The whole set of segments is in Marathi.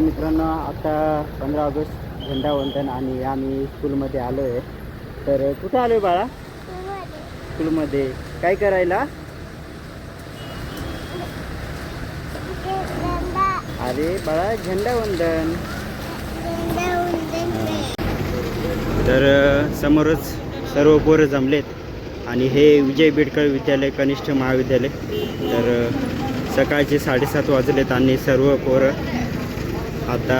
मित्रांनो, आता 15 ऑगस्ट झेंडावंदन आणि आम्ही स्कूलमध्ये आलो आहे. तर कुठे आलो आहे बाळा? स्कूलमध्ये. काय करायला? अरे बाळा, झेंडावंदन. तर समोरच सर्व पोरं जमलेत आणि हे विजय बिडकर विद्यालय कनिष्ठ महाविद्यालय. तर सकाळचे 7:30 वाजलेत आणि सर्व पोरं आता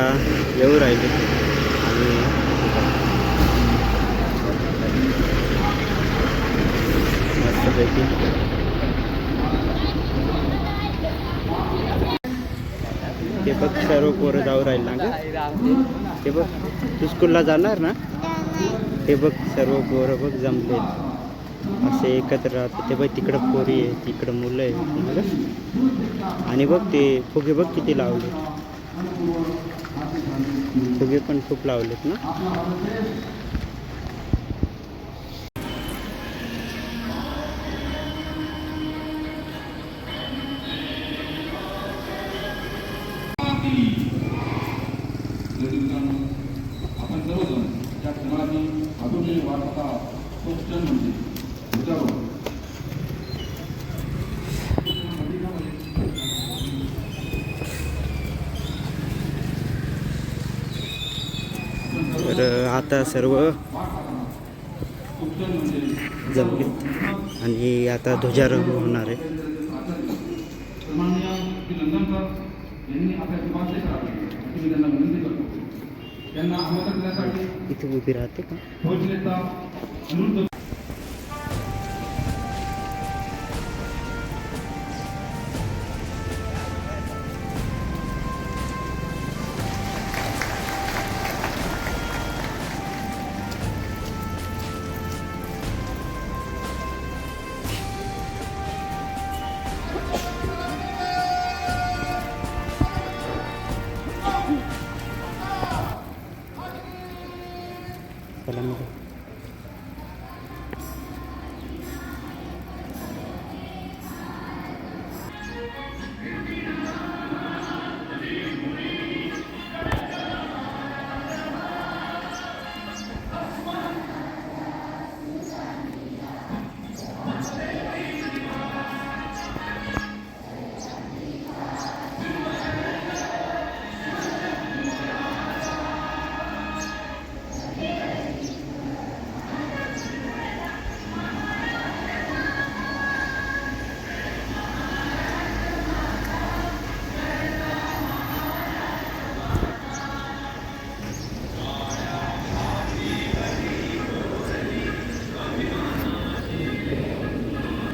येऊ राहिले. आणि मस्तपैकी ते बघ सर्व पोरं जाऊ राहिले ना ग. ते बघ, तू स्कूलला जाणार ना? ते बघ सर्व पोरं बघ जमलेत असे एकत्र राहतात. ते बघ तिकडं पोरी आहे, तिकडं मुलं आहे. आणि बघ ते फुगे बघ किती लावले. फुगे पण खूप लावलेत ना. आपण सर्वजण त्या क्षणाची आधुनिक वार्ता तो क्षण म्हणजे तर आता सर्व जमले आणि आता ध्वजारोहण होणार आहे. इथे उभी राहते का?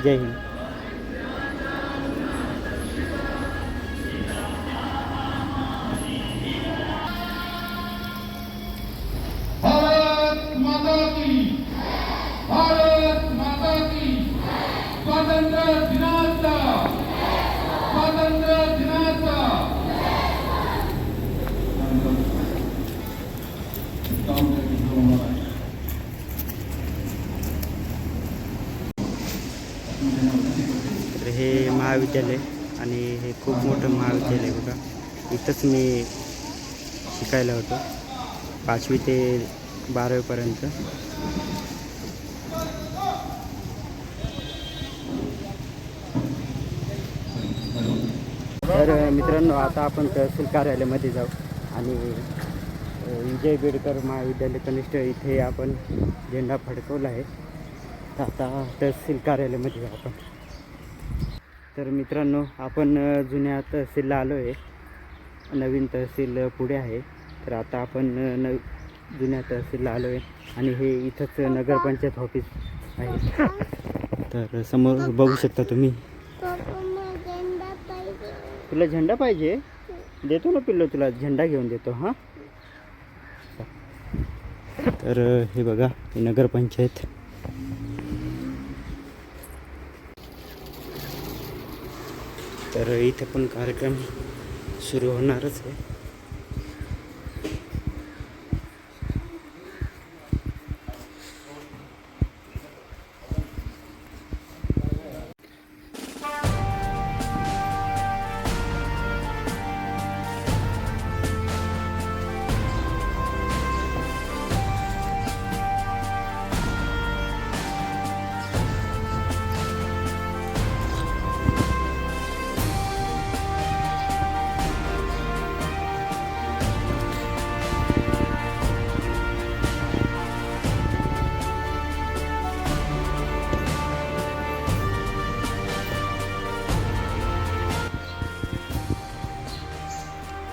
जय हिंद. भारत माता की, भारत माता की. स्वातंत्र्य दिनाचा, स्वातंत्र्य दिनाचा. तर हे महाविद्यालय आणि हे खूप मोठं महाविद्यालय बघा. इथंच मी शिकायला होतो 5वी ते 12वीपर्यंत. तर मित्रांनो, आता आपण तहसील कार्यालयामध्ये जाऊ आणि विजय बिडकर महाविद्यालय कनिष्ठ इथे आपण झेंडा फडकवला आहे. आता तहसील कार्यालयामध्ये जाऊ आपण. तर मित्रांनो, आपण जुन्या तहसीलला आलो आहे. नवीन तहसील पुढे आहे. तर आता आपण जुन्या तहसीलला आलो आहे आणि हे इथंच नगरपंचायत ऑफिस आहे. तर समोर बघू शकता तुम्ही. तुला झेंडा पाहिजे? देतो ना पिल्लो, तुला झेंडा घेऊन देतो. हां, तर हे बघा, हे नगरपंचायत. तर इथे पण कार्यक्रम सुरू होणारच आहे.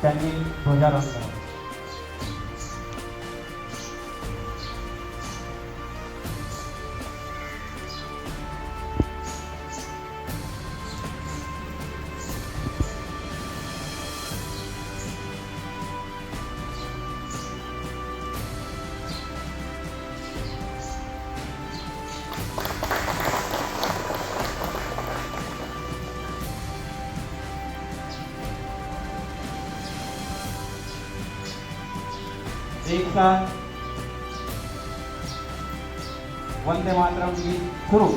त्यांनी ध्वजारोहण करावे. एक साथ वंदे मातरम गीत सुरू.